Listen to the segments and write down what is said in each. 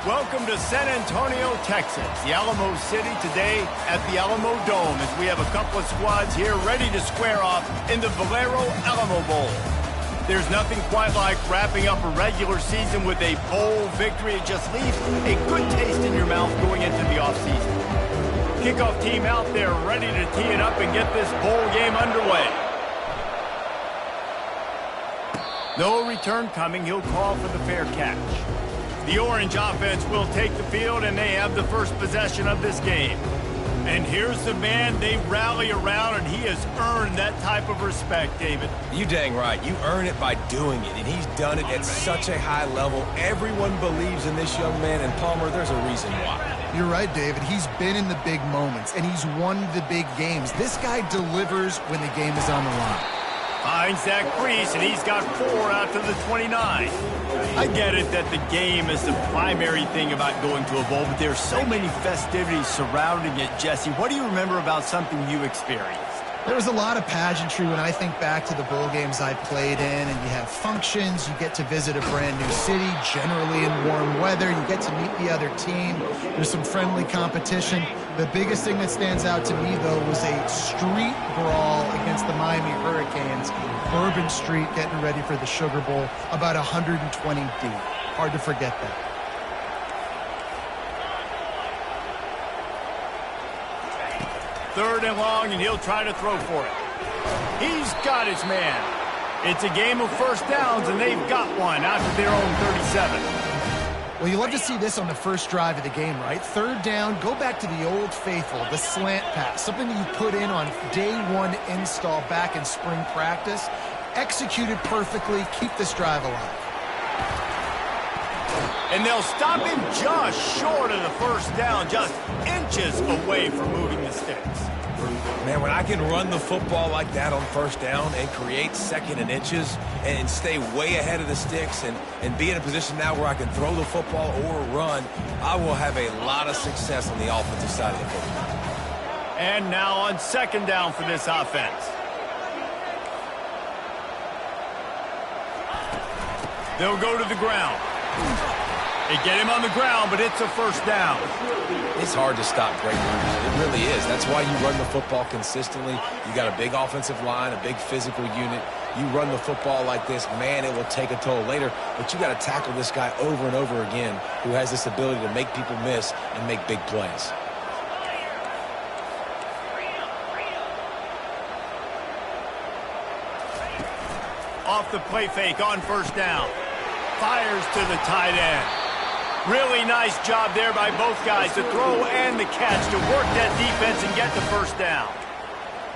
Welcome to San Antonio, Texas, the Alamo City today at the Alamo Dome as we have a couple of squads here ready to square off in the Valero Alamo Bowl. There's nothing quite like wrapping up a regular season with a bowl victory. It just leaves a good taste in your mouth going into the offseason. Kickoff team out there ready to tee it up and get this bowl game underway. No return coming. He'll call for the fair catch. The Orange offense will take the field, and they have the first possession of this game. And here's the man they rally around, and he has earned that type of respect, David. You dang right. You earn it by doing it, and he's done it at such a high level. Everyone believes in this young man, and Palmer, there's a reason why. You're right, David. He's been in the big moments, and he's won the big games. This guy delivers when the game is on the line. Finds that crease, and he's got 4 out to the 29. I get it that the game is the primary thing about going to a bowl, but there's so many festivities surrounding it, Jesse. What do you remember about something you experienced? There was a lot of pageantry when I think back to the bowl games I played in, and you have functions, you get to visit a brand new city, generally in warm weather, you get to meet the other team, there's some friendly competition. The biggest thing that stands out to me, though, was a street brawl against the Miami Hurricanes, Bourbon Street, getting ready for the Sugar Bowl, about 120 deep. Hard to forget that. Third and long, and he'll try to throw for it. He's got his man. It's a game of first downs, and they've got one out to their own 37. Well, you love to see this on the first drive of the game, right? Third down, go back to the old faithful, the slant pass, something that you put in on day one install back in spring practice. Executed perfectly, keep this drive alive. And they'll stop him just short of the first down, just inches away from moving the sticks. Man, when I can run the football like that on first down and create second and inches and stay way ahead of the sticks and be in a position now where I can throw the football or run, I will have a lot of success on the offensive side of the football. And now on second down for this offense. They'll go to the ground. They get him on the ground, but it's a first down. It's hard to stop great moves. It really is. That's why you run the football consistently. You got a big offensive line, a big physical unit. You run the football like this, man, it will take a toll later. But you got to tackle this guy over and over again who has this ability to make people miss and make big plays. Off the play fake on first down. Fires to the tight end. Really nice job there by both guys, the throw and the catch, to work that defense and get the first down.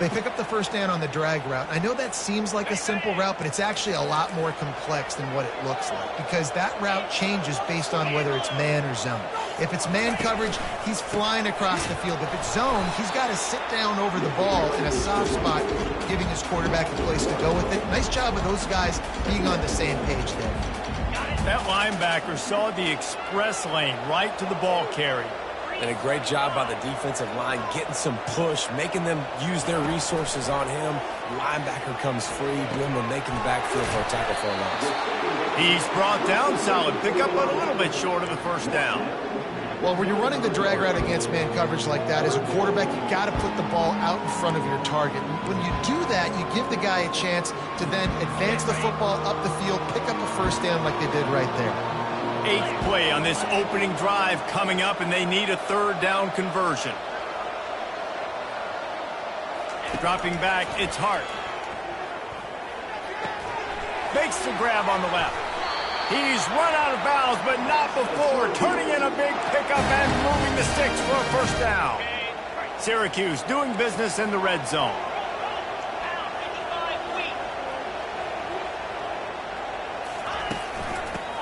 They pick up the first down on the drag route. I know that seems like a simple route, but it's actually a lot more complex than what it looks like because that route changes based on whether it's man or zone. If it's man coverage, he's flying across the field. If it's zone, he's got to sit down over the ball in a soft spot, giving his quarterback a place to go with it. Nice job of those guys being on the same page there. That linebacker saw the express lane right to the ball carrier. And a great job by the defensive line, getting some push, making them use their resources on him. Linebacker comes free, doing the making the backfield for a tackle for a loss. He's brought down solid. Pick up a little bit short of the first down. Well, when you're running the drag route against man coverage like that, as a quarterback, you got to put the ball out in front of your target. When you do that, you give the guy a chance to then advance the football up the field, pick up a first down like they did right there. 8th play on this opening drive coming up, and they need a third down conversion. Dropping back, it's Hart. Makes the grab on the left. He's run out of bounds, but not before turning in a big pickup and moving the sticks for a first down. Syracuse doing business in the red zone.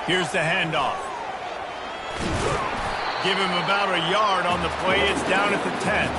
Here's the handoff. Give him about a yard on the play. It's down at the 10.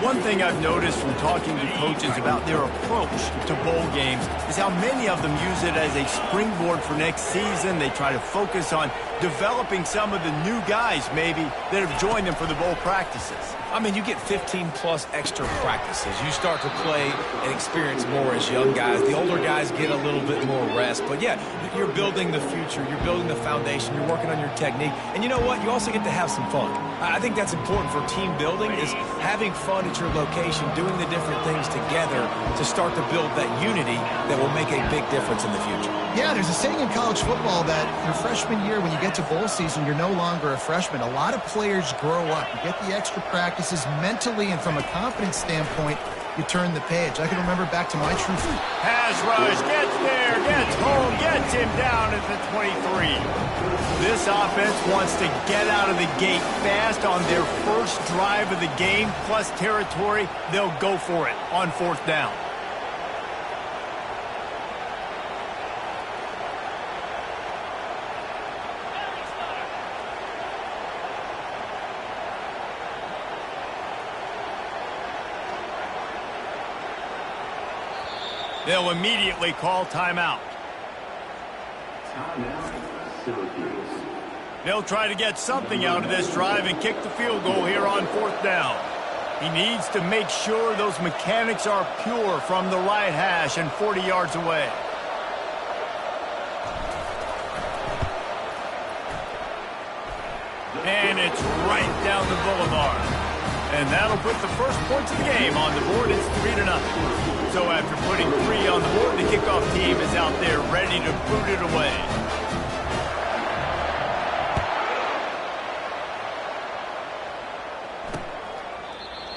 One thing I've noticed from talking to coaches about their approach to bowl games is how many of them use it as a springboard for next season. They try to focus on developing some of the new guys, maybe, that have joined them for the bowl practices. I mean, you get 15-plus extra practices. You start to play and experience more as young guys. The older guys get a little bit more rest. But, yeah, you're building the future. You're building the foundation. You're working on your technique. And you know what? You also get to have some fun. I think that's important for team building, is having fun at your location, doing the different things together to start to build that unity that will make a big difference in the future. Yeah, there's a saying in college football that your freshman year, when you get to bowl season, you're no longer a freshman. A lot of players grow up. You get the extra practices mentally, and from a confidence standpoint, you turn the page. I can remember back to my true free. Pass rush, gets there, gets home, gets him down at the 23. This offense wants to get out of the gate fast on their first drive of the game, plus territory. They'll go for it on fourth down. They'll immediately call timeout. They'll try to get something out of this drive and kick the field goal here on fourth down. He needs to make sure those mechanics are pure from the right hash and 40 yards away. And it's right down the boulevard. And that'll put the first points of the game on the board. It's 3-0. So after putting 3 on the board, the kickoff team is out there ready to boot it away.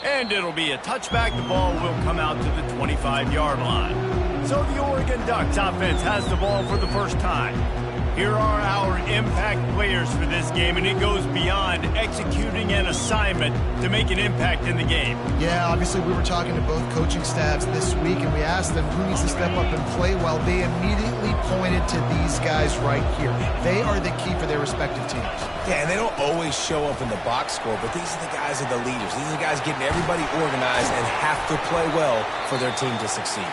And it'll be a touchback. The ball will come out to the 25-yard line. So the Oregon Ducks offense has the ball for the first time. Here are our impact players for this game, and it goes beyond executing an assignment to make an impact in the game. Yeah, obviously we were talking to both coaching staffs this week, and we asked them who needs to step up and play well. They immediately pointed to these guys right here. They are the key for their respective teams. Yeah, and they don't always show up in the box score, but these are the guys that are the leaders. These are the guys getting everybody organized and have to play well for their team to succeed.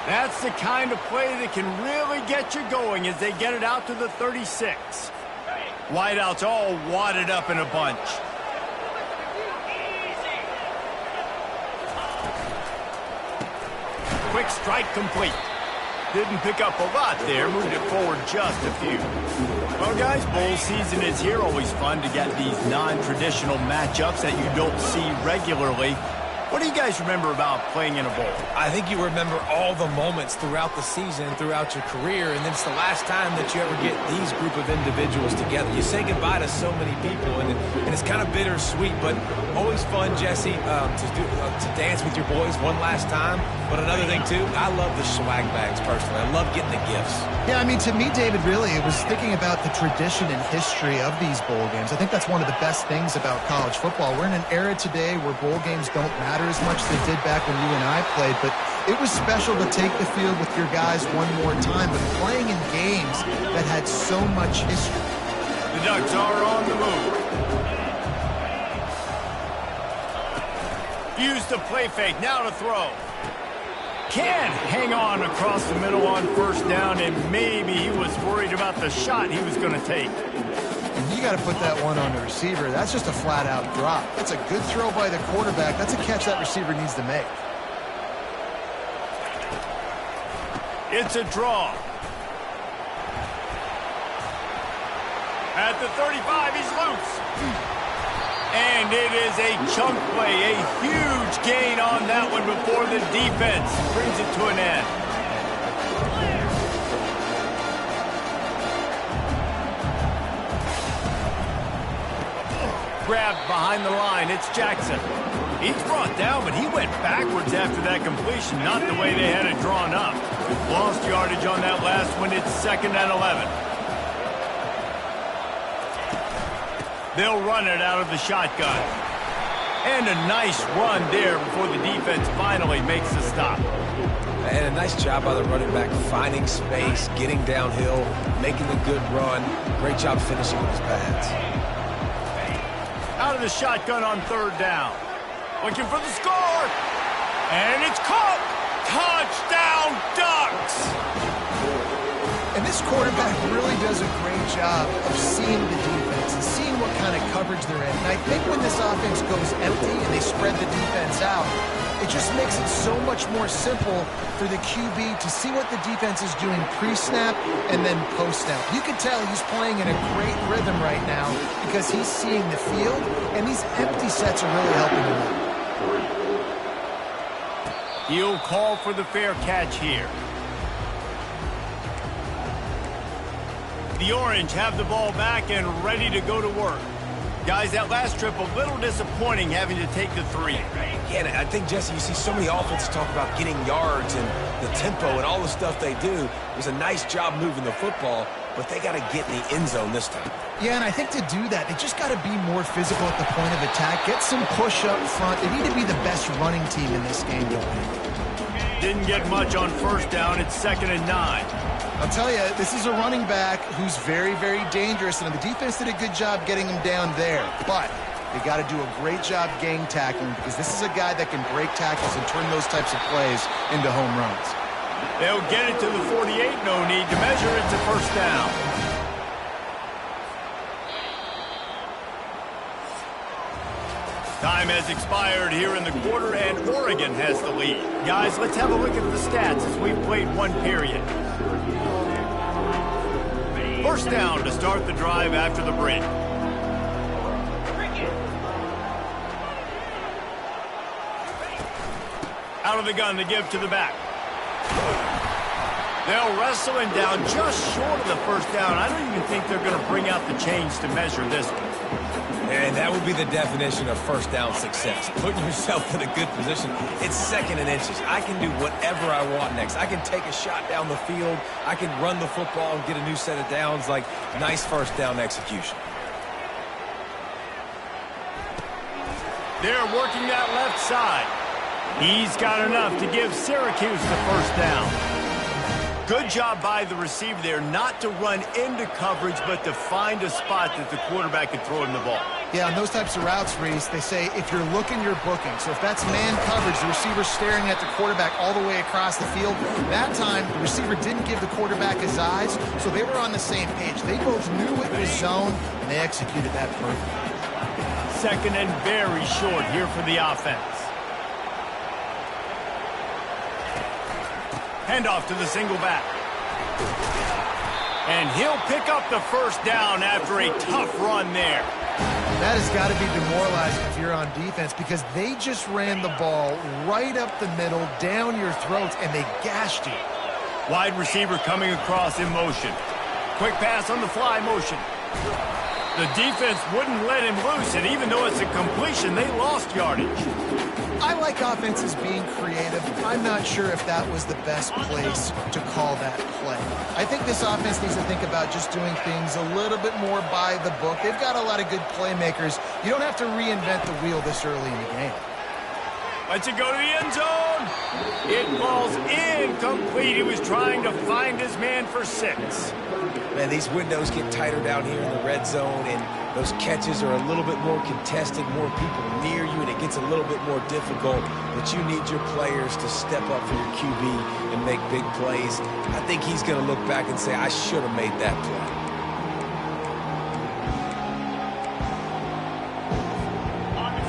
That's the kind of play that can really get you going as they get it out to the 36. Wideouts all wadded up in a bunch. Quick strike complete. Didn't pick up a lot there, moved it forward just a few. Well, guys, bowl season is here. Always fun to get these non-traditional matchups that you don't see regularly. What do you guys remember about playing in a bowl? I think you remember all the moments throughout the season, throughout your career, and then it's the last time that you ever get these group of individuals together. You say goodbye to so many people, and it's kind of bittersweet, but always fun, Jesse, to dance with your boys one last time. But another thing, too, I love the swag bags, personally. I love getting the gifts. Yeah, I mean, to me, David, really, it was thinking about the tradition and history of these bowl games. I think that's one of the best things about college football. We're in an era today where bowl games don't matter as much as they did back when you and I played, but it was special to take the field with your guys one more time, but playing in games that had so much history. The Ducks are on the move. Use the play fake, now to throw. Can hang on across the middle on first down, and maybe he was worried about the shot he was going to take. You got to put that one on the receiver. That's just a flat-out drop. That's a good throw by the quarterback. That's a catch that receiver needs to make. It's a draw. At the 35, he's loose. And it is a chunk play, a huge gain on that one before the defense brings it to an end. Grabbed behind the line, it's Jackson. He's brought down, but he went backwards after that completion, not the way they had it drawn up. Lost yardage on that last one, it's 2nd and 11. They'll run it out of the shotgun. And a nice run there before the defense finally makes the stop. And a nice job by the running back, finding space, getting downhill, making a good run. Great job finishing with his pads. Out of the shotgun on third down. Looking for the score. And it's caught. Touchdown, Ducks! And this quarterback really does a great job of seeing the defense and seeing what kind of coverage they're in. And I think when this offense goes empty and they spread the defense out, it just makes it so much more simple for the QB to see what the defense is doing pre-snap and then post-snap. You can tell he's playing in a great rhythm right now because he's seeing the field, and these empty sets are really helping him out. He'll call for the fair catch here. The Orange have the ball back and ready to go to work. Guys, that last trip a little disappointing having to take the 3. Yeah, and I think, Jesse, you see so many offenses talk about getting yards and the tempo and all the stuff they do. It was a nice job moving the football, but they got to get in the end zone this time. Yeah, and I think to do that, they just got to be more physical at the point of attack. Get some push up front. They need to be the best running team in this game, don't they? Didn't get much on first down. It's 2nd and 9. I'll tell you, this is a running back who's very, very dangerous, and the defense did a good job getting him down there. But they got to do a great job gang tackling because this is a guy that can break tackles and turn those types of plays into home runs. They'll get it to the 48. No need to measure it to first down. Time has expired here in the quarter, and Oregon has the lead. Guys, let's have a look at the stats as we've played one period. First down to start the drive after the break. Out of the gun to give to the back. They'll wrestle him down just short of the first down. I don't even think they're going to bring out the chains to measure this one. And that would be the definition of first down success. Putting yourself in a good position. It's 2nd and inches. I can do whatever I want next. I can take a shot down the field. I can run the football and get a new set of downs. Like, nice first down execution. They're working that left side. He's got enough to give Syracuse the first down. Good job by the receiver there not to run into coverage, but to find a spot that the quarterback can throw him the ball. Yeah, on those types of routes, Reese, they say if you're looking, you're booking. So if that's man coverage, the receiver's staring at the quarterback all the way across the field. That time, the receiver didn't give the quarterback his eyes, so they were on the same page. They both knew it was zone, and they executed that perfectly. 2nd and very short here for the offense. Handoff to the single back. And he'll pick up the first down after a tough run there. That has got to be demoralizing if you're on defense because they just ran the ball right up the middle, down your throats, and they gashed you. Wide receiver coming across in motion. Quick pass on the fly motion. The defense wouldn't let him loose, and even though it's a completion, they lost yardage. I like offenses being creative. I'm not sure if that was the best place to call that play. I think this offense needs to think about just doing things a little bit more by the book. They've got a lot of good playmakers. You don't have to reinvent the wheel this early in the game. Lets it go to the end zone. It falls incomplete. He was trying to find his man for 6. Man, these windows get tighter down here in the red zone, and those catches are a little bit more contested, more people near you, and it gets a little bit more difficult. But you need your players to step up for your QB and make big plays. I think he's going to look back and say, I should have made that play.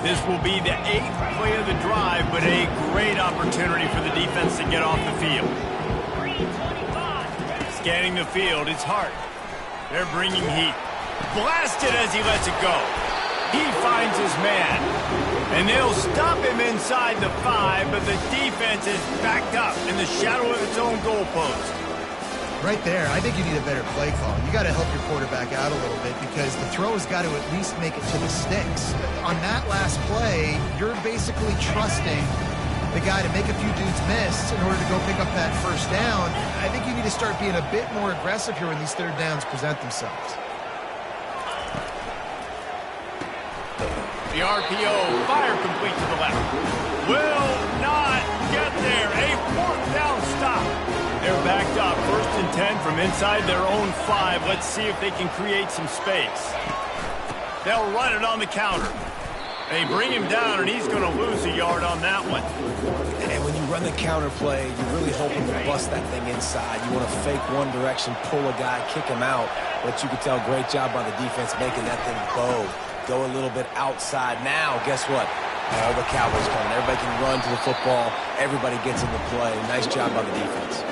This will be the 8th play of the drive, but a great opportunity for the defense to get off the field. Scanning the field, it's Hart. They're bringing heat. Blasted as he lets it go. He finds his man. And they'll stop him inside the 5, but the defense is backed up in the shadow of its own goalpost. Right there, I think you need a better play call. You got to help your quarterback out a little bit because the throw has got to at least make it to the sticks. On that last play, you're basically trusting the guy to make a few dudes miss in order to go pick up that first down. I think you need to start being a bit more aggressive here when these third downs present themselves. The RPO. Fire complete to the left. Will not get there. A fourth down stop. They're backed up. 1st and 10 from inside their own 5. Let's see if they can create some space. They'll run it on the counter. They bring him down, and he's going to lose a yard on that one. And when you run the counter play, you're really hoping to bust that thing inside. You want to fake one direction, pull a guy, kick him out. But you can tell, great job by the defense making that thing bow. Go a little bit outside. Now, guess what? All the Cowboys coming. Everybody can run to the football. Everybody gets into play. Nice job by the defense.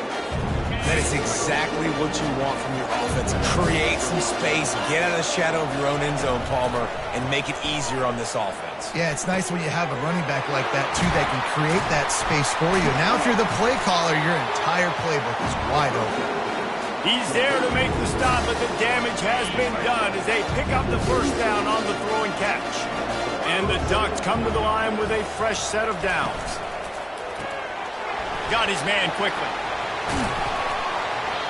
That is exactly what you want from your offense. Create some space, get out of the shadow of your own end zone, Palmer, and make it easier on this offense. Yeah, it's nice when you have a running back like that, too, that can create that space for you. Now, if you're the play caller, your entire playbook is wide open. He's there to make the stop, but the damage has been done as they pick up the 1st down on the throw and catch. And the Ducks come to the line with a fresh set of downs. Got his man quickly.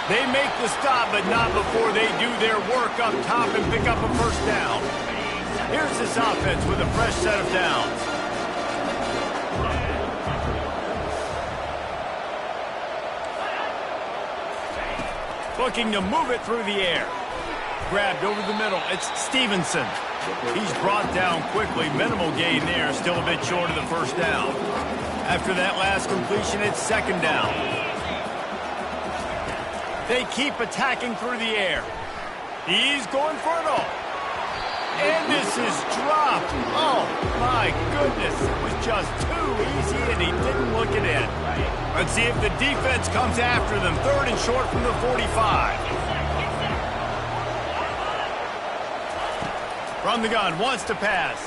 They make the stop, but not before they do their work up top and pick up a 1st down. Here's this offense with a fresh set of downs. Looking to move it through the air. Grabbed over the middle. It's Stevenson. He's brought down quickly. Minimal gain there. Still a bit short of the 1st down. After that last completion, it's 2nd down. They keep attacking through the air. He's going for it all. And this is dropped. Oh, my goodness. It was just too easy, and he didn't look it in. Let's see if the defense comes after them. 3rd and short from the 45. From the gun, wants to pass.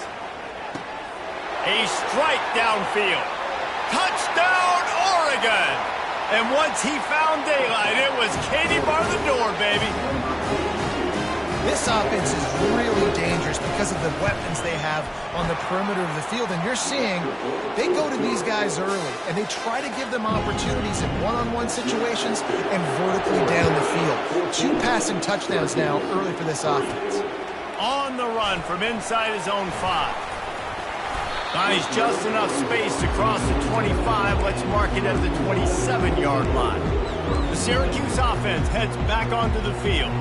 A strike downfield. Touchdown, Oregon! And once he found daylight, it was Katie bar the door, baby. This offense is really dangerous because of the weapons they have on the perimeter of the field. And you're seeing they go to these guys early, and they try to give them opportunities in one-on-one situations and vertically down the field. 2 passing touchdowns now early for this offense. On the run from inside his own 5. Finds just enough space to cross the 25. Let's mark it at the 27-yard line. The Syracuse offense heads back onto the field.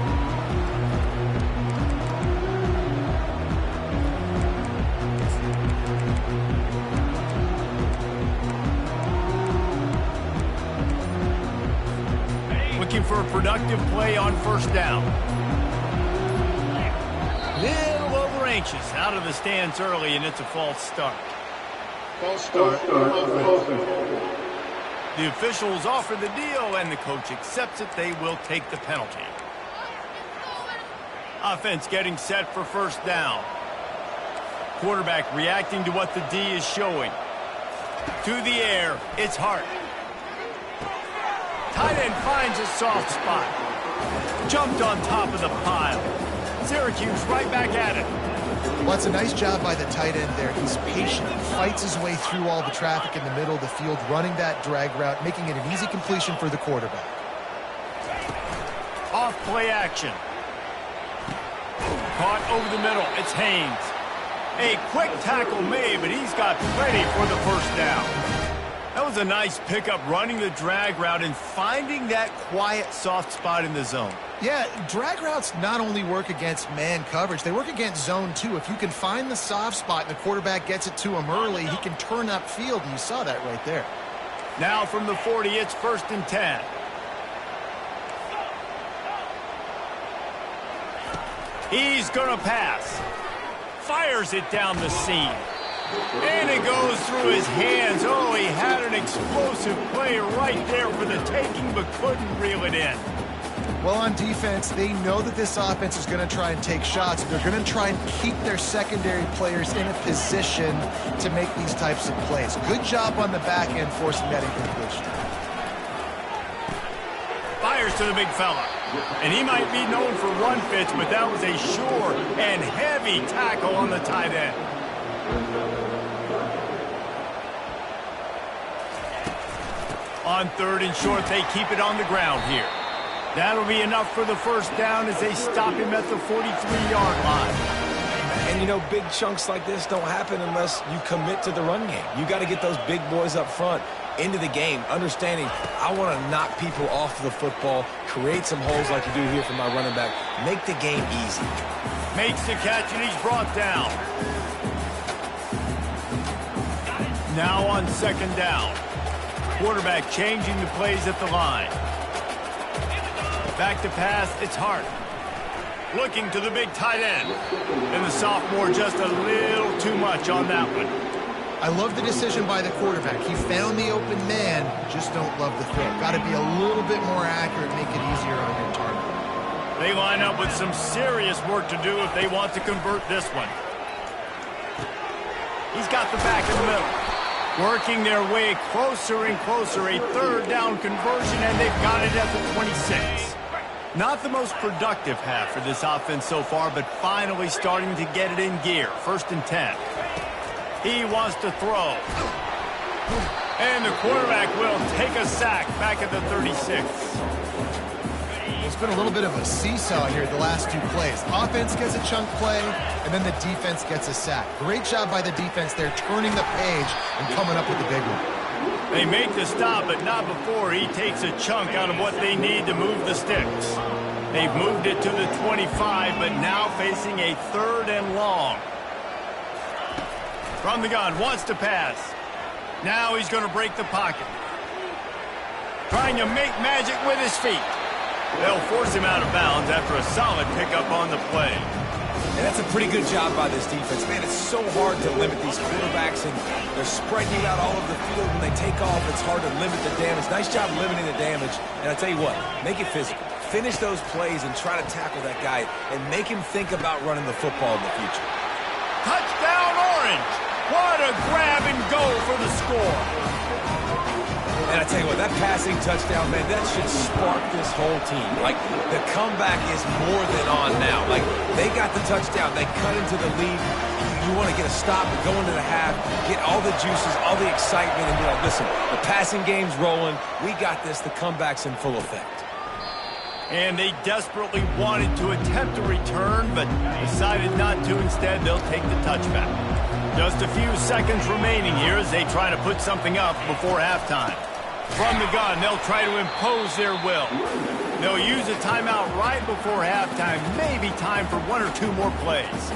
Looking for a productive play on 1st down. Little over anxious, out of the stands early, and it's a false start. False start. The officials offer the deal, and the coach accepts it. They will take the penalty. Offense getting set for 1st down. Quarterback reacting to what the D is showing. To the air, it's Hart. Tight end finds a soft spot. Jumped on top of the pile. Syracuse right back at it. Well, it's a nice job by the tight end there. He's patient, fights his way through all the traffic in the middle of the field, running that drag route, making it an easy completion for the quarterback. Off play action. Caught over the middle. It's Haynes. A quick tackle made, but he's got plenty for the 1st down. That was a nice pickup, running the drag route and finding that quiet, soft spot in the zone. Yeah, drag routes not only work against man coverage, they work against zone too. If you can find the soft spot and the quarterback gets it to him early, he can turn upfield, and you saw that right there. Now from the 40, it's 1st and 10. He's going to pass. Fires it down the seam. And it goes through his hands. Oh, he had an explosive play right there for the taking, but couldn't reel it in. Well, on defense, they know that this offense is going to try and take shots. They're going to try and keep their secondary players in a position to make these types of plays. Good job on the back end forcing that incompletion. Fires to the big fella. And he might be known for run fits, but that was a sure and heavy tackle on the tight end. On 3rd and short, they keep it on the ground here. That'll be enough for the 1st down as they stop him at the 43-yard line. And you know, big chunks like this don't happen unless you commit to the run game. You got to get those big boys up front into the game, understanding I want to knock people off the football, create some holes like you do here for my running back, make the game easy. Makes the catch, and he's brought down. Now on second down. Quarterback changing the plays at the line. Back to pass, it's Hart. Looking to the big tight end. And the sophomore just a little too much on that one. I love the decision by the quarterback. He found the open man, just don't love the throw. Got to be a little bit more accurate, make it easier on your target. They line up with some serious work to do if they want to convert this one. He's got the back in the middle. Working their way closer and closer, a third down conversion, and they've got it at the 26. Not the most productive half for this offense so far, but finally starting to get it in gear. 1st and 10. He wants to throw. And the quarterback will take a sack back at the 36. It's been a little bit of a seesaw here the last 2 plays. Offense gets a chunk play, and then the defense gets a sack. Great job by the defense there, turning the page and coming up with the big one. They make the stop, but not before he takes a chunk out of what they need to move the sticks. They've moved it to the 25, but now facing a 3rd and long. From the gun, wants to pass. Now he's going to break the pocket. Trying to make magic with his feet. They'll force him out of bounds after a solid pickup on the play. And that's a pretty good job by this defense. Man, it's so hard to limit these quarterbacks, and they're spreading you out all over the field. When they take off, it's hard to limit the damage. Nice job limiting the damage. And I tell you what, make it physical. Finish those plays and try to tackle that guy and make him think about running the football in the future. Touchdown, Orange! What a grab and go for the score. And I tell you what, that passing touchdown, man, that should spark this whole team. Like, the comeback is more than on now. Like, they got the touchdown. They cut into the lead. You want to get a stop and go into the half, get all the juices, all the excitement, and be like, listen, the passing game's rolling. We got this. The comeback's in full effect. And they desperately wanted to attempt a return, but decided not to. Instead, they'll take the touchback. Just a few seconds remaining here as they try to put something up before halftime. From the gun, they'll try to impose their will. They'll use a timeout right before halftime. Maybe time for 1 or 2 more plays.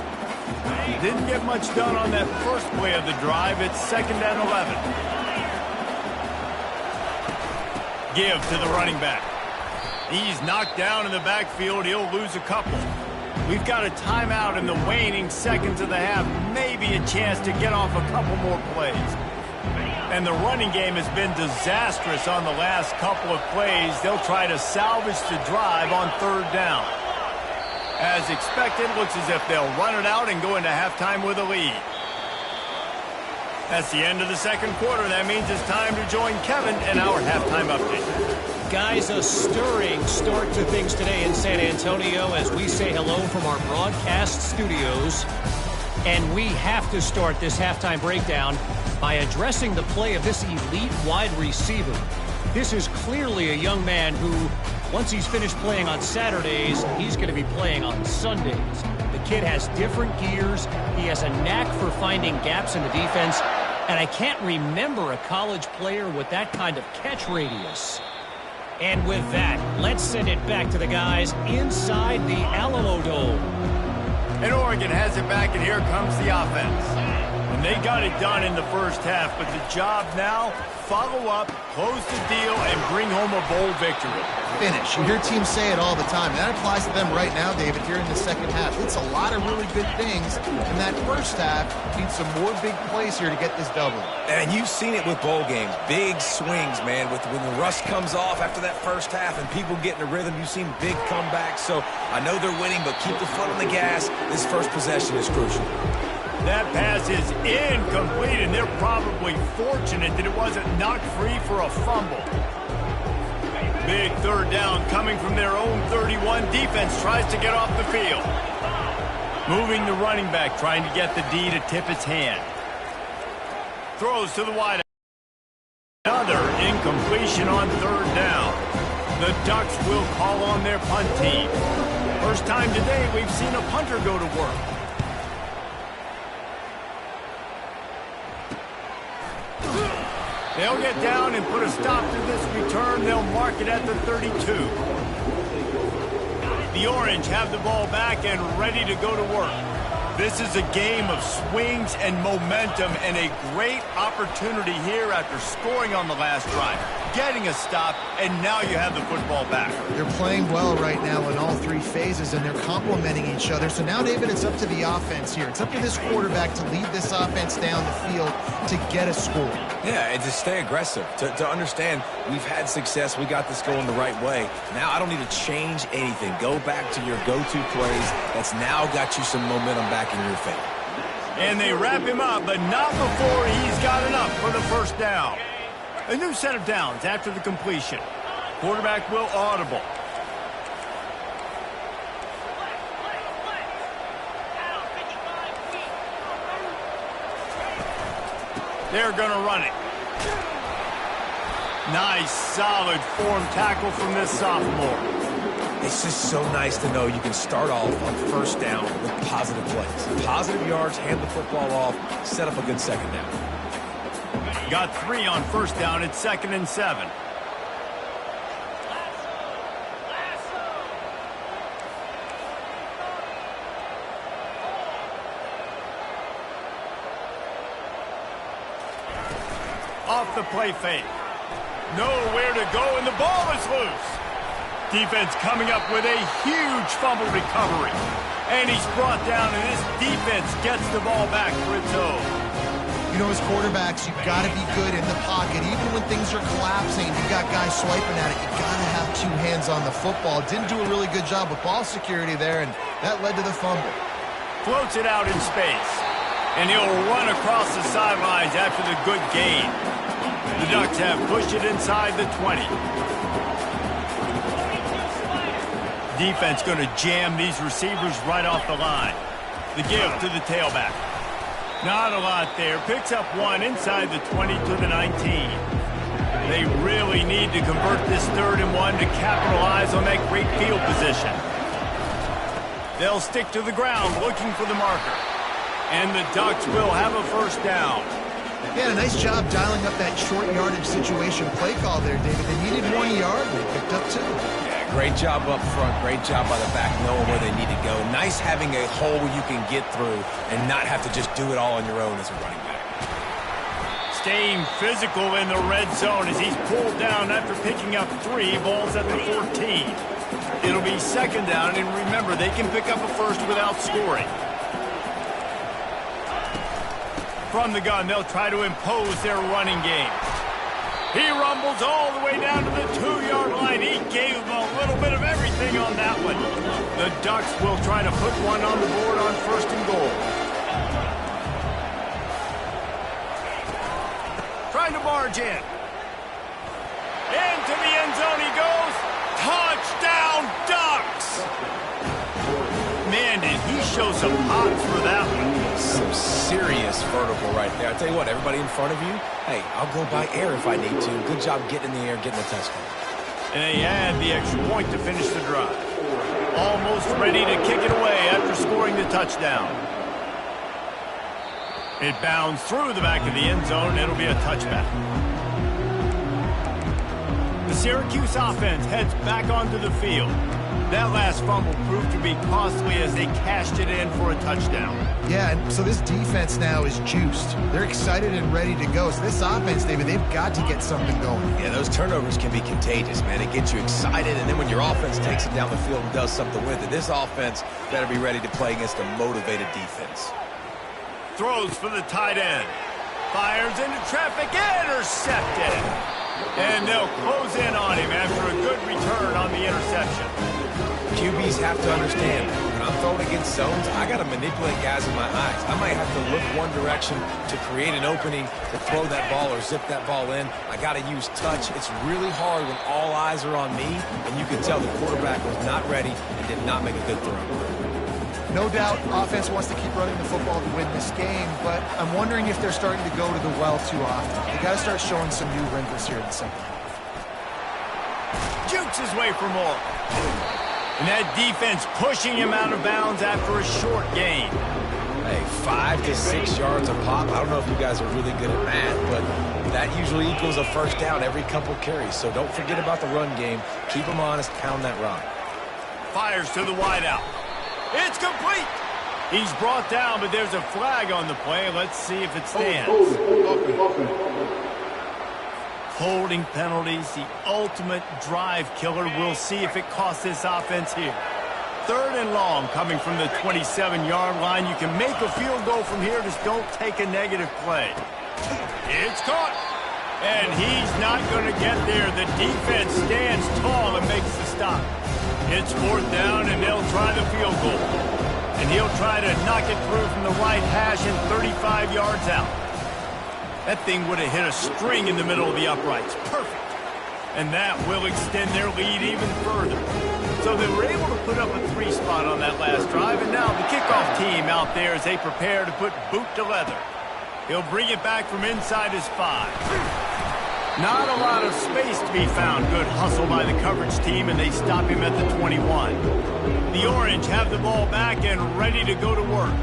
Didn't get much done on that first play of the drive. It's 2nd and 11. Give to the running back. He's knocked down in the backfield. He'll lose a couple. We've got a timeout in the waning seconds of the half. Maybe a chance to get off a couple more plays. And the running game has been disastrous on the last couple of plays. They'll try to salvage the drive on 3rd down. As expected, looks as if they'll run it out and go into halftime with a lead. That's the end of the 2nd quarter. That means it's time to join Kevin in our halftime update. Guys, a stirring start to things today in San Antonio as we say hello from our broadcast studios. And we have to start this halftime breakdown by addressing the play of this elite wide receiver. This is clearly a young man who, once he's finished playing on Saturdays, he's going to be playing on Sundays. The kid has different gears. He has a knack for finding gaps in the defense. And I can't remember a college player with that kind of catch radius. And with that, let's send it back to the guys inside the Alamo Dome. And Oregon has it back, and here comes the offense. And they got it done in the first half, but the job now, follow up, close the deal, and bring home a bowl victory. Finish. You hear teams say it all the time. And that applies to them right now, David, here in the second half. It's a lot of really good things. In that first half, need some more big plays here to get this double. And you've seen it with bowl games. Big swings, man. When the rust comes off after that first half and people get in a rhythm, you've seen big comebacks. So I know they're winning, but keep the foot on the gas. This first possession is crucial. That pass is incomplete, and they're probably fortunate that it wasn't knocked free for a fumble. Big 3rd down coming from their own 31. Defense tries to get off the field. Moving the running back, trying to get the D to tip his hand. Throws to the wide. Another incompletion on 3rd down. The Ducks will call on their punt team. First time today we've seen a punter go to work. They'll get down and put a stop to this return. They'll mark it at the 32. The Orange have the ball back and ready to go to work. This is a game of swings and momentum and a great opportunity here after scoring on the last drive, getting a stop, and now you have the football back. They're playing well right now in all three phases, and they're complementing each other. So now, David, it's up to the offense here. It's up to this quarterback to lead this offense down the field to get a score. Yeah, and to stay aggressive, to understand we've had success, we got this going the right way. Now I don't need to change anything. Go back to your go-to plays. That's now got you some momentum back in your favor. And they wrap him up, but not before he's got enough for the first down. A new set of downs after the completion. Quarterback will audible. They're going to run it. Nice, solid form tackle from this sophomore. It's just so nice to know you can start off on first down with positive plays. Positive yards, hand the football off, set up a good second down. Got 3 on first down. It's 2nd and 7. Off the play fake. Nowhere to go, and the ball is loose. Defense coming up with a huge fumble recovery. And he's brought down, and this defense gets the ball back for its own. You know, as quarterbacks, you've got to be good in the pocket. Even when things are collapsing, you've got guys swiping at it. You've got to have 2 hands on the football. Didn't do a really good job with ball security there, and that led to the fumble. Floats it out in space. And he'll run across the sidelines after the good gain. The Ducks have pushed it inside the 20. Defense going to jam these receivers right off the line. The give to the tailback. Not a lot there. Picks up 1 inside the 20 to the 19. They really need to convert this 3rd and 1 to capitalize on that great field position. They'll stick to the ground looking for the marker. And the Ducks will have a first down. Yeah, a nice job dialing up that short yardage situation play call there, David. They needed 1 yard. They picked up 2. Yeah, great job up front. Great job by the back knowing where they need to go. Nice having a hole you can get through and not have to just do it all on your own as a running back. Staying physical in the red zone as he's pulled down after picking up 3 balls at the 14. It'll be 2nd down, and remember, they can pick up a first without scoring. From the gun, they'll try to impose their running game. He rumbles all the way down to the 2-yard line. He gave them a little bit of everything on that one. The Ducks will try to put one on the board on 1st and goal. Trying to barge in. Into the end zone he goes. Touchdown, Ducks! Man, did he show some hops for that one. Some serious vertical right there. I tell you what, everybody in front of you, hey, I'll go by air if I need to. Good job getting in the air, getting the touchdown. And they add the extra point to finish the drive. Almost ready to kick it away after scoring the touchdown. It bounds through the back of the end zone. It'll be a touchback. The Syracuse offense heads back onto the field. That last fumble proved to be costly as they cashed it in for a touchdown. Yeah, and so this defense now is juiced. They're excited and ready to go. So this offense, David, they've got to get something going. Yeah, those turnovers can be contagious, man. It gets you excited, and then when your offense takes it down the field and does something with it, this offense better be ready to play against a motivated defense. Throws for the tight end. Fires into traffic, intercepted. And they'll close in on him after a good return on the interception. QBs have to understand, when I'm throwing against zones, I got to manipulate guys in my eyes. I might have to look one direction to create an opening to throw that ball or zip that ball in. I got to use touch. It's really hard when all eyes are on me, and you can tell the quarterback was not ready and did not make a good throw. No doubt, offense wants to keep running the football to win this game, but I'm wondering if they're starting to go to the well too often. They got to start showing some new wrinkles here in the second half. Jukes his way for more. And that defense pushing him out of bounds after a short gain. Hey, 5 to 6 yards a pop. I don't know if you guys are really good at math, but that usually equals a first down every couple carries. So don't forget about the run game. Keep them honest, pound that rock. Fires to the wideout. It's complete. He's brought down, but there's a flag on the play. Let's see if it stands. Holding penalties, the ultimate drive killer. We'll see if it costs this offense here. 3rd and long coming from the 27-yard line. You can make a field goal from here. Just don't take a negative play. It's caught. And he's not going to get there. The defense stands tall and makes the stop. It's 4th down, and they'll try the field goal. And he'll try to knock it through from the right hash and 35 yards out. That thing would have hit a string in the middle of the uprights. Perfect. And that will extend their lead even further. So they were able to put up a 3 spot on that last drive, and now the kickoff team out there as they prepare to put boot to leather. He'll bring it back from inside his 5. Not a lot of space to be found. Good hustle by the coverage team, and they stop him at the 21. The Orange have the ball back and ready to go to work.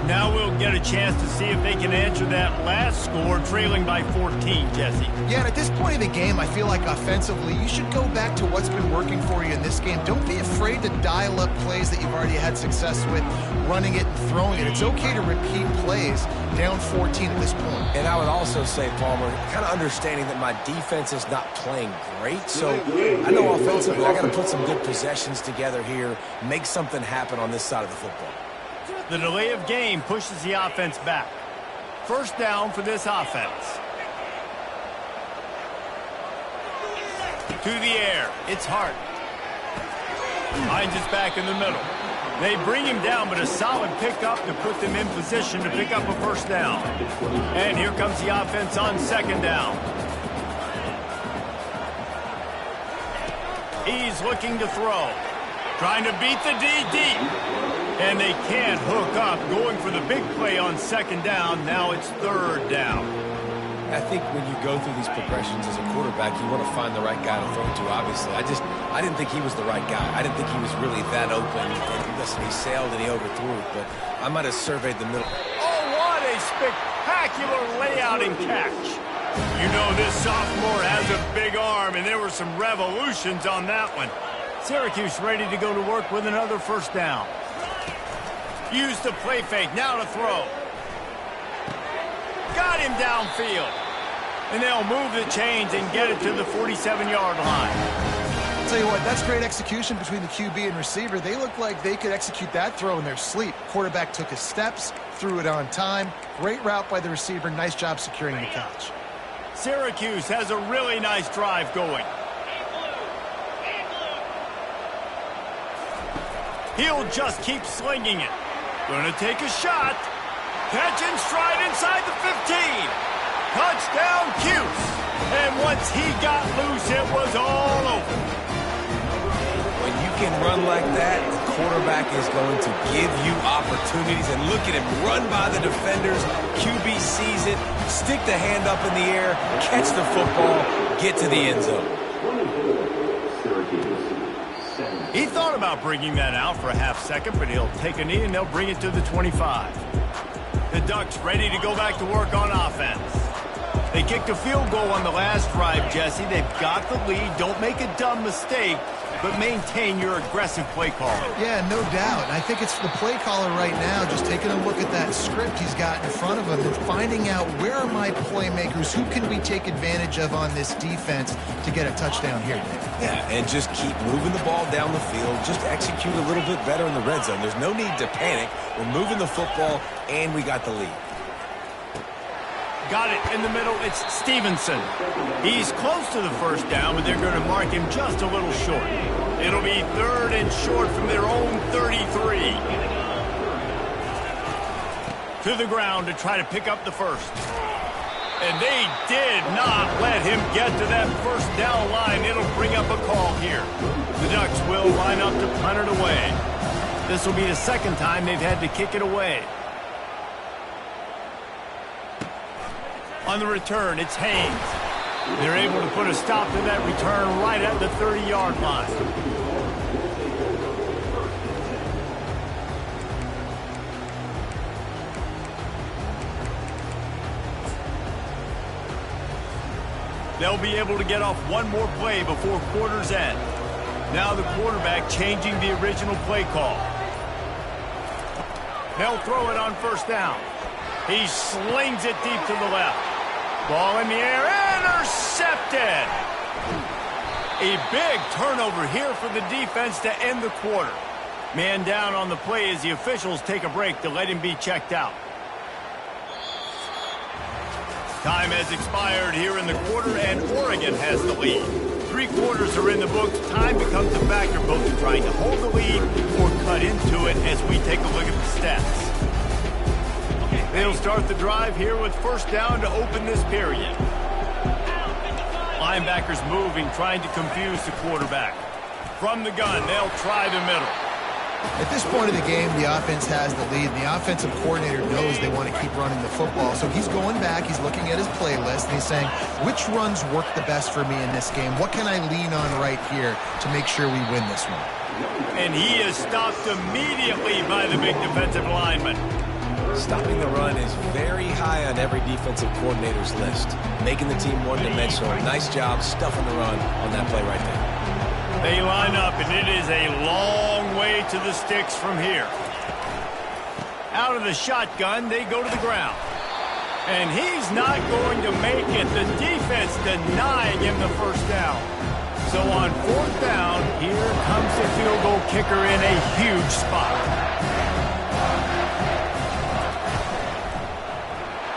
Now we'll get a chance to see if they can answer that last score, trailing by 14, Jesse. Yeah, and at this point in the game, I feel like offensively, you should go back to what's been working for you in this game. Don't be afraid to dial up plays that you've already had success with, running it and throwing it. It's okay to repeat plays down 14 at this point. And I would also say, Palmer, kind of understanding that my defense is not playing great. So I know offensively I got to put some good possessions together here, make something happen on this side of the football. The delay of game pushes the offense back. 1st down for this offense. To the air. It's Hart. Finds his back in the middle. They bring him down, but a solid pickup to put them in position to pick up a 1st down. And here comes the offense on 2nd down. He's looking to throw. Trying to beat the D deep. And they can't hook up. Going for the big play on 2nd down. Now it's 3rd down. I think when you go through these progressions as a quarterback, you want to find the right guy to throw to, obviously. I didn't think he was the right guy. I didn't think he was really that open. And listen, he sailed and he overthrew it, but I might have surveyed the middle. Oh, what a spectacular layout and catch. You know this sophomore has a big arm, and there were some revolutions on that one. Syracuse ready to go to work with another 1st down. Use the play fake, now to throw. Got him downfield. And they'll move the chains and get it to the 47-yard line. I'll tell you what, that's great execution between the QB and receiver. They look like they could execute that throw in their sleep. Quarterback took his steps, threw it on time. Great route by the receiver. Nice job securing the catch. Syracuse has a really nice drive going. He'll just keep slinging it. Gonna take a shot. Catch in stride inside the 15. Touchdown, Cuse. And once he got loose, it was all over. When you can run like that, the quarterback is going to give you opportunities. And look at him run by the defenders. QB sees it, stick the hand up in the air, catch the football, get to the end zone. He thought about bringing that out for a half second, but he'll take a knee and they'll bring it to the 25. The Ducks ready to go back to work on offense. They kicked a field goal on the last drive, Jesse. They've got the lead. Don't make a dumb mistake, but maintain your aggressive play calling. Yeah, no doubt. And I think it's the play caller right now just taking a look at that script he's got in front of him and finding out where are my playmakers, who can we take advantage of on this defense to get a touchdown here today. Yeah, and just keep moving the ball down the field. Just execute a little bit better in the red zone. There's no need to panic. We're moving the football, and we got the lead. Got it in the middle. It's Stevenson. He's close to the 1st down, but they're going to mark him just a little short. It'll be 3rd and short from their own 33. To the ground to try to pick up the 1st. And they did not let him get to that 1st down line. It'll bring up a call here. The Ducks will line up to punt it away. This will be the 2nd time they've had to kick it away. On the return, it's Haynes. They're able to put a stop to that return right at the 30-yard line. They'll be able to get off one more play before quarter's end. Now the quarterback changing the original play call. They'll throw it on first down. He slings it deep to the left. Ball in the air, intercepted. A big turnover here for the defense to end the quarter. Man down on the play as the officials take a break to let him be checked out. Time has expired here in the quarter, and Oregon has the lead. 3 quarters are in the books. Time becomes a factor both in trying to hold the lead or cut into it as we take a look at the stats. They'll start the drive here with first down to open this period. Linebackers moving, trying to confuse the quarterback. From the gun, they'll try the middle. At this point of the game, the offense has the lead, and the offensive coordinator knows they want to keep running the football. So he's going back, he's looking at his playlist, and he's saying, which runs work the best for me in this game? What can I lean on right here to make sure we win this one? And he is stopped immediately by the big defensive lineman. Stopping the run is very high on every defensive coordinator's list. Making the team one-dimensional. Nice job stuffing the run on that play right there. They line up, and it is a long way to the sticks from here. Out of the shotgun, they go to the ground. And he's not going to make it. The defense denying him the first down. So on fourth down, here comes the field goal kicker in a huge spot.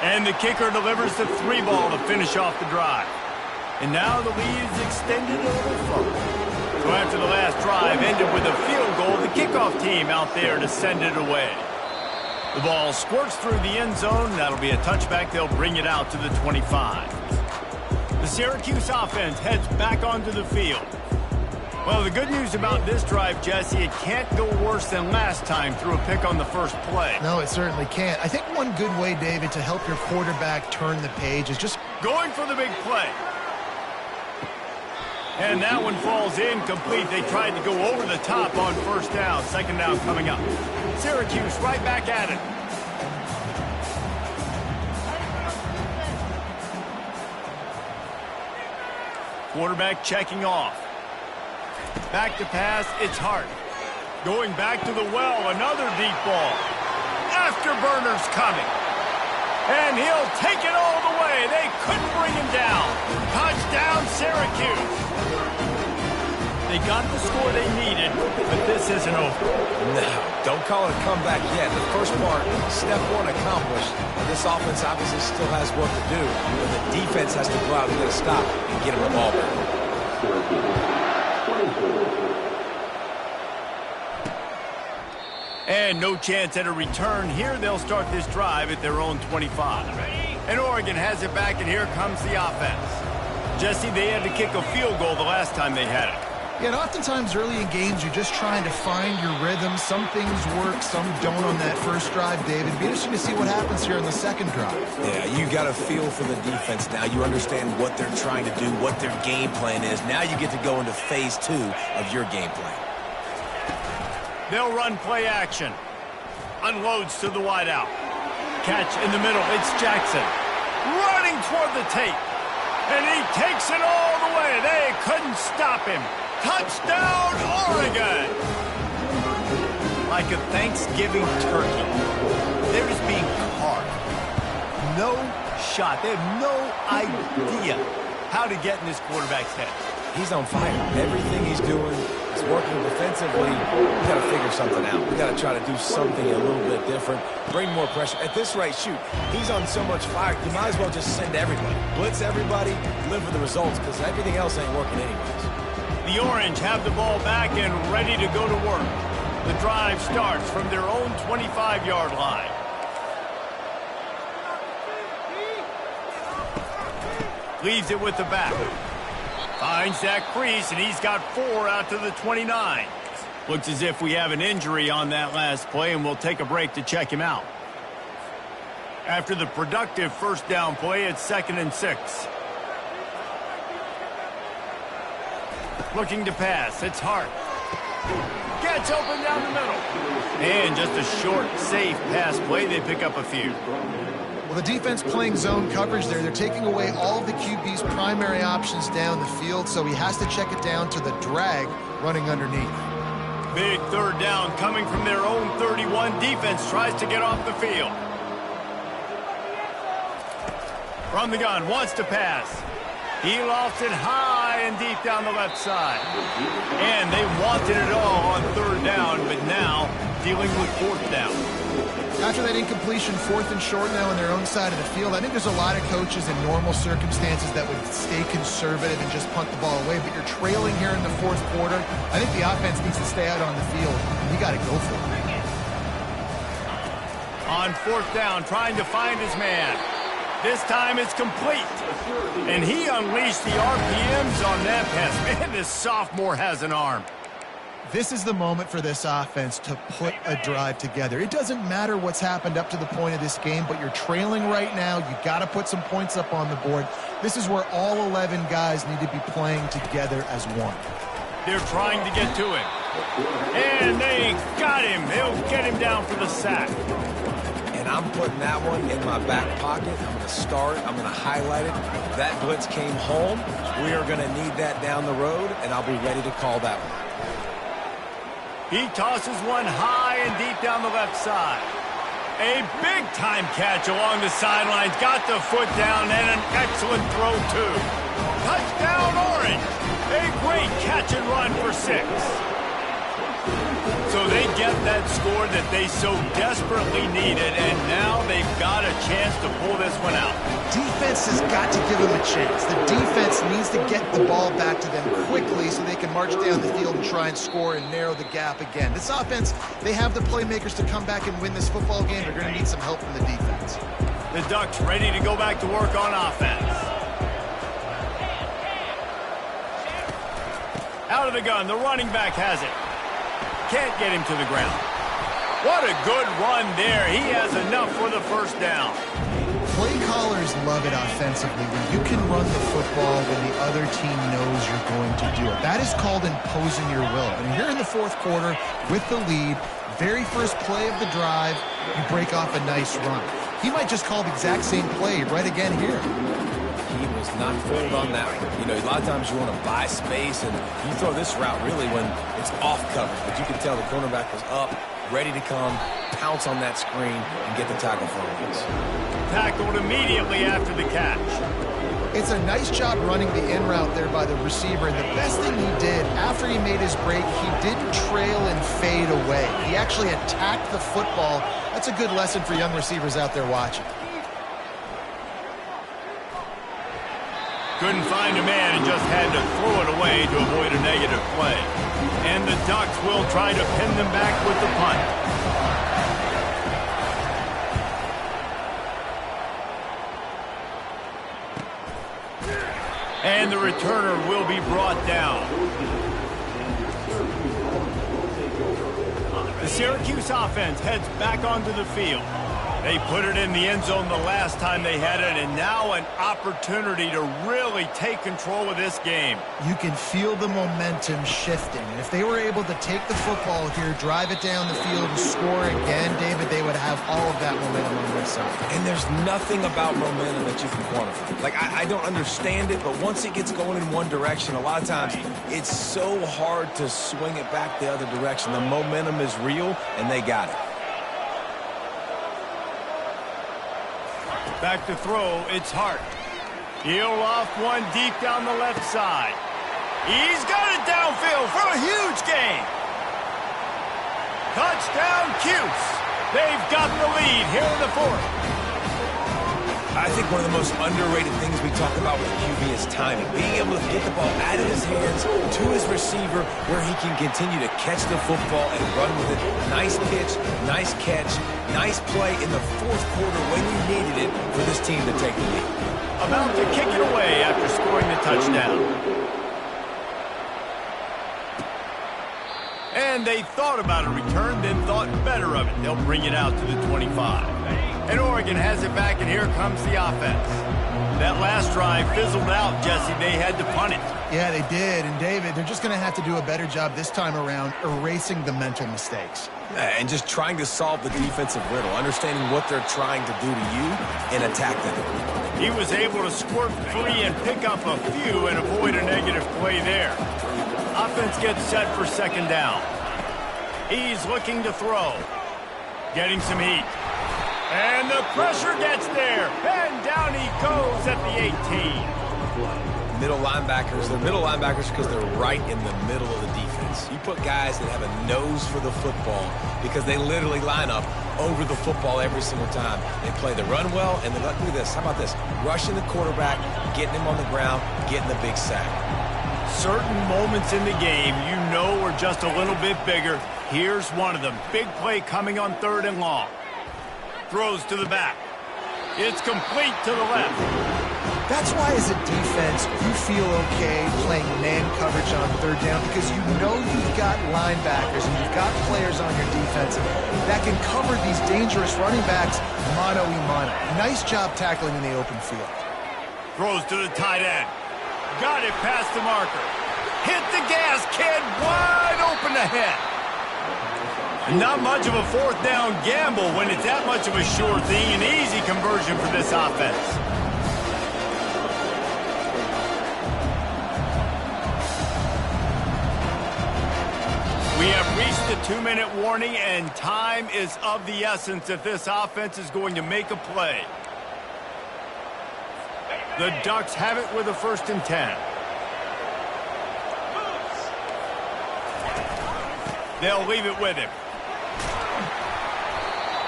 And the kicker delivers the 3 ball to finish off the drive. And now the lead is extended a little further. So after the last drive ended with a field goal, the kickoff team out there to send it away. The ball squirts through the end zone. That'll be a touchback. They'll bring it out to the 25. The Syracuse offense heads back onto the field. Well, the good news about this drive, Jesse, it can't go worse than last time through a pick on the first play. No, it certainly can't. I think one good way, David, to help your quarterback turn the page is just going for the big play. And that one falls incomplete. They tried to go over the top on first down. Second down coming up. Syracuse right back at it. Quarterback checking off. Back to pass, it's Hart. Going back to the well, another deep ball. Afterburner's coming. And he'll take it all the way. They couldn't bring him down. Touchdown, Syracuse. They got the score they needed, but this isn't over. No, don't call it a comeback yet. The first part, step 1 accomplished. This offense obviously still has work to do. But the defense has to go out and get a stop and get him the ball back. And no chance at a return. Here they'll start this drive at their own 25. And Oregon has it back, and here comes the offense. Jesse, they had to kick a field goal the last time they had it. Yeah, and oftentimes early in games, you're just trying to find your rhythm. Some things work, some don't on that first drive, David. It'd be interesting to see what happens here in the second drive. Yeah, you got a feel for the defense now. You understand what they're trying to do, what their game plan is. Now you get to go into phase 2 of your game plan. They'll run play action. Unloads to the wideout. Catch in the middle. It's Jackson. Running toward the tape. And he takes it all the way. They couldn't stop him. Touchdown, Oregon! Like a Thanksgiving turkey. They're just being carved. No shot. They have no idea how to get in this quarterback's head. He's on fire. Everything he's doing is working defensively. We got to figure something out. We got to try to do something a little bit different. Bring more pressure. At this rate, shoot, he's on so much fire, you might as well just send everybody. Blitz everybody, live with the results, because everything else ain't working anyways. The Orange have the ball back and ready to go to work. The drive starts from their own 25-yard line. Leaves it with the back. Finds that crease, and he's got 4 out to the 29. Looks as if we have an injury on that last play, and we'll take a break to check him out. After the productive first down play, it's 2nd and 6. Looking to pass, it's Hart. Gets open down the middle. And just a short, safe pass play, they pick up a few. Well, the defense playing zone coverage there. They're taking away all of the QB's primary options down the field, so he has to check it down to the drag running underneath. Big third down coming from their own 31. Defense tries to get off the field. From the gun, wants to pass. He lofts it high and deep down the left side. And they wanted it all on third down, but now dealing with fourth down. After that incompletion, 4th and short now on their own side of the field, I think there's a lot of coaches in normal circumstances that would stay conservative and just punt the ball away, but you're trailing here in the 4th quarter. I think the offense needs to stay out on the field. You got to go for it. On 4th down, trying to find his man. This time it's complete. And he unleashed the RPMs on that pass. Man, this sophomore has an arm. This is the moment for this offense to put a drive together. It doesn't matter what's happened up to the point of this game, but you're trailing right now. You got to put some points up on the board. This is where all 11 guys need to be playing together as one. They're trying to get to him. And they got him. They'll get him down for the sack. And I'm putting that one in my back pocket. I'm going to start it. I'm going to highlight it. If that blitz came home, we are going to need that down the road, and I'll be ready to call that one. He tosses one high and deep down the left side. A big-time catch along the sidelines. Got the foot down and an excellent throw, too. Touchdown, Orange. A great catch and run for 6. So they get that score that they so desperately needed, and now they've got a chance to pull this one out. Defense has got to give them a chance. The defense needs to get the ball back to them quickly so they can march down the field and try and score and narrow the gap again. This offense, they have the playmakers to come back and win this football game. They're going to need some help from the defense. The Ducks ready to go back to work on offense. Out of the gun, the running back has it. Can't get him to the ground. What a good run there. He has enough for the first down. Play callers love it offensively when you can run the football when the other team knows you're going to do it. That is called imposing your will. And here in the 4th quarter with the lead, very first play of the drive, you break off a nice run. He might just call the exact same play right again here. He was not fooled on that one. You know, a lot of times you want to buy space, and you throw this route really when it's off coverage. But you can tell the cornerback was up, ready to come, pounce on that screen, and get the tackle for him. Tackled immediately after the catch. It's a nice job running the in route there by the receiver. And the best thing he did after he made his break, he didn't trail and fade away. He actually attacked the football. That's a good lesson for young receivers out there watching. Couldn't find a man and just had to throw it away to avoid a negative play. And the Ducks will try to pin them back with the punt. And the returner will be brought down. The Syracuse offense heads back onto the field. They put it in the end zone the last time they had it, and now an opportunity to really take control of this game. You can feel the momentum shifting. And if they were able to take the football here, drive it down the field, and score again, David, they would have all of that momentum on their side. And there's nothing about momentum that you can quantify. Like, I don't understand it, but once it gets going in one direction, a lot of times it's so hard to swing it back the other direction. The momentum is real, and they got it. Back to throw, it's Hart. He'll off one deep down the left side. He's got it downfield for a huge gain. Touchdown, Cuse. They've got the lead here in the 4th. I think one of the most underrated things we talk about with QB is timing. Being able to get the ball out of his hands to his receiver where he can continue to catch the football and run with it. Nice pitch, nice catch, nice play in the 4th quarter when you needed it for this team to take the lead. About to kick it away after scoring the touchdown. And they thought about a return, then thought better of it. They'll bring it out to the 25. And Oregon has it back, and here comes the offense. That last drive fizzled out, Jesse. They had to punt it. Yeah, they did. And, David, they're just going to have to do a better job this time around erasing the mental mistakes. And just trying to solve the defensive riddle, understanding what they're trying to do to you and attack them. He was able to squirt free and pick up a few and avoid a negative play there. Offense gets set for second down. He's looking to throw. Getting some heat. And the pressure gets there. And down he goes at the 18. Middle linebackers, they're middle linebackers because they're right in the middle of the defense. You put guys that have a nose for the football because they literally line up over the football every single time. They play the run well, and look at this. How about this? Rushing the quarterback, getting him on the ground, getting the big sack. Certain moments in the game you know are just a little bit bigger. Here's one of them. Big play coming on 3rd and long. Throws to the back. It's complete to the left. That's why, as a defense, you feel okay playing man coverage on 3rd down because you know you've got linebackers and you've got players on your defense that can cover these dangerous running backs mano-a-mano. Nice job tackling in the open field. Throws to the tight end. Got it past the marker. Hit the gas, kid. Wide open ahead. Not much of a 4th down gamble when it's that much of a sure thing. An easy conversion for this offense. We have reached the 2-minute warning, and time is of the essence if this offense is going to make a play. The Ducks have it with a 1st and 10. They'll leave it with him.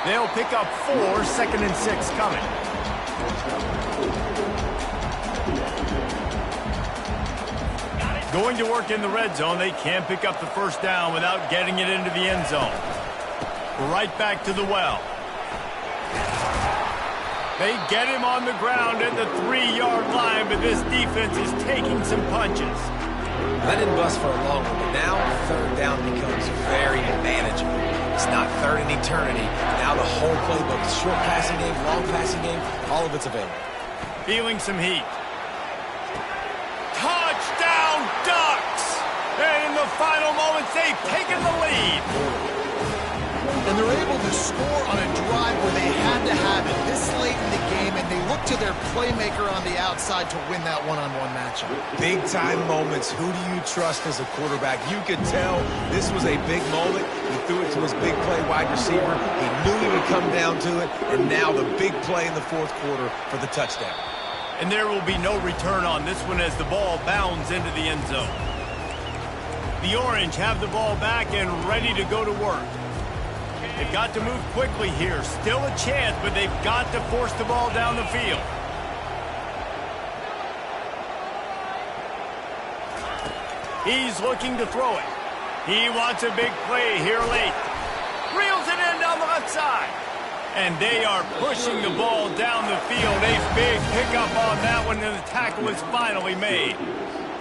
They'll pick up 4, 2nd and 6 coming. Going to work in the red zone. They can't pick up the 1st down without getting it into the end zone. Right back to the well. They get him on the ground at the 3-yard line, but this defense is taking some punches. That didn't bust for a long one, but now 3rd down becomes very manageable. It's not 3rd and eternity. Now the whole playbook, short passing game, long passing game, all of it's available. Feeling some heat. Touchdown, Ducks! And in the final moments, they've taken the lead. And they're able to score on a drive where they had to have it this late in the game, and they look to their playmaker on the outside to win that one-on-one matchup. Big-time moments. Who do you trust as a quarterback? You could tell this was a big moment. He threw it to his big play wide receiver. He knew he would come down to it, and now the big play in the 4th quarter for the touchdown. And there will be no return on this one as the ball bounds into the end zone. The Orange have the ball back and ready to go to work. They've got to move quickly here. Still a chance, but they've got to force the ball down the field. He's looking to throw it. He wants a big play here late. Reels it in down the left side. And they are pushing the ball down the field. A big pickup on that one, and the tackle is finally made.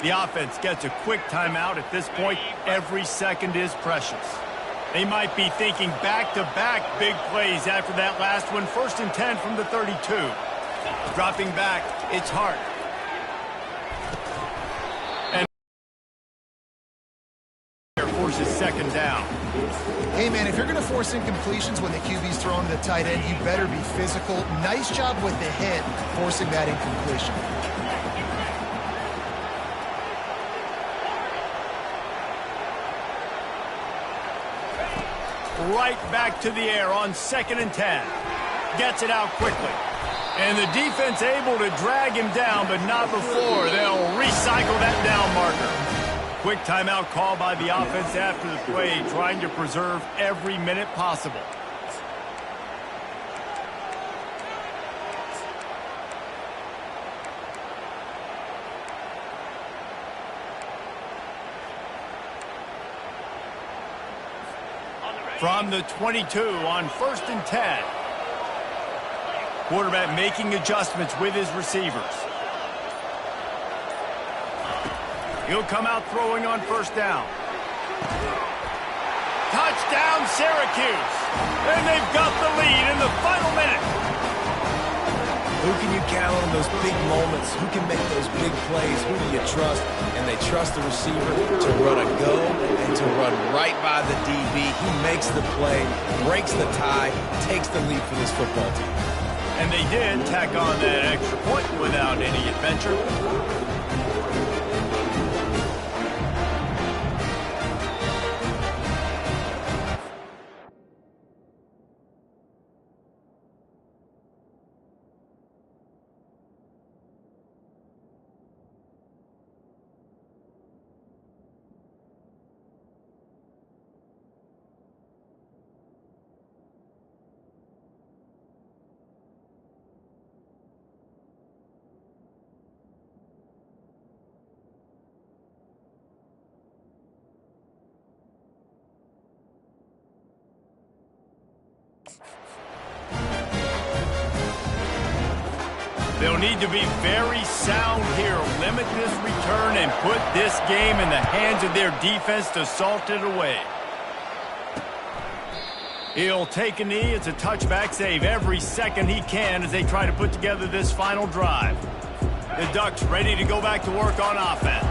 The offense gets a quick timeout at this point. Every second is precious. They might be thinking back-to-back big plays after that last one. 1st and 10 from the 32. Dropping back, it's Hart. And forces 2nd down. Hey, man, if you're going to force incompletions when the QB's throwing the tight end, you better be physical. Nice job with the hit, forcing that incompletion. Right back to the air on 2nd and 10. Gets it out quickly. And the defense able to drag him down, but not before. They'll recycle that down marker. Quick timeout call by the offense after the play, trying to preserve every minute possible. From the 22 on 1st and 10. Quarterback making adjustments with his receivers. He'll come out throwing on 1st down. Touchdown, Syracuse. And they've got the lead in the final minute. Who can you count on those big moments? Who can make those big plays? Who do you trust? And they trust the receiver to run a go and to run right by the DB. He makes the play, breaks the tie, takes the lead for this football team. And they did tack on that extra point without any adventure. They'll need to be very sound here, limit this return, and put this game in the hands of their defense to salt it away. He'll take a knee. It's a touchback save every second he can as they try to put together this final drive. The Ducks ready to go back to work on offense.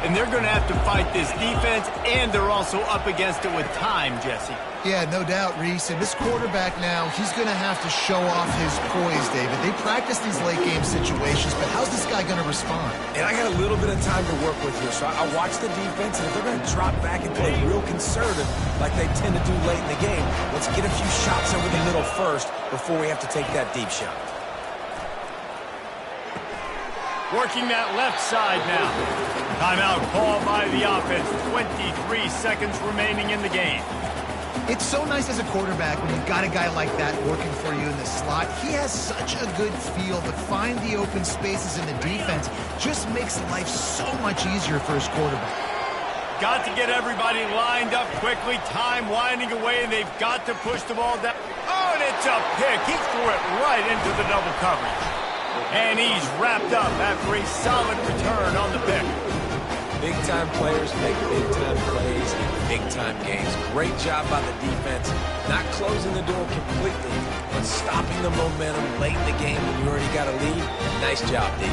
And they're going to have to fight this defense, and they're also up against it with time, Jesse. Yeah, no doubt, Reese. And this quarterback now, he's going to have to show off his poise, David. They practice these late-game situations, but how's this guy going to respond? And I got a little bit of time to work with here, so I watch the defense, and if they're going to drop back and play real conservative like they tend to do late in the game, let's get a few shots over the middle first before we have to take that deep shot. Working that left side now. Timeout called by the offense. 23 seconds remaining in the game. It's so nice as a quarterback when you've got a guy like that working for you in the slot. He has such a good feel to find the open spaces in the defense. Just makes life so much easier for his quarterback. Got to get everybody lined up quickly. Time winding away, and they've got to push the ball down. Oh, and it's a pick. He threw it right into the double coverage. And he's wrapped up after a solid return on the pick. Big-time players make big-time plays in big-time games. Great job by the defense, not closing the door completely, but stopping the momentum late in the game when you already got a lead. Nice job, D.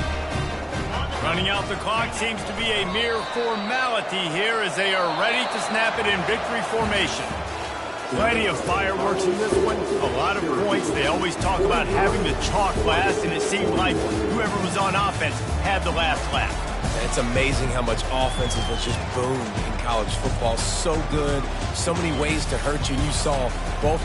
Running out the clock seems to be a mere formality here as they are ready to snap it in victory formation. Plenty of fireworks in this one. A lot of points. They always talk about having the chalk last, and it seemed like whoever was on offense had the last laugh. And it's amazing how much offense has just boomed in college football. So good. So many ways to hurt you. You saw both.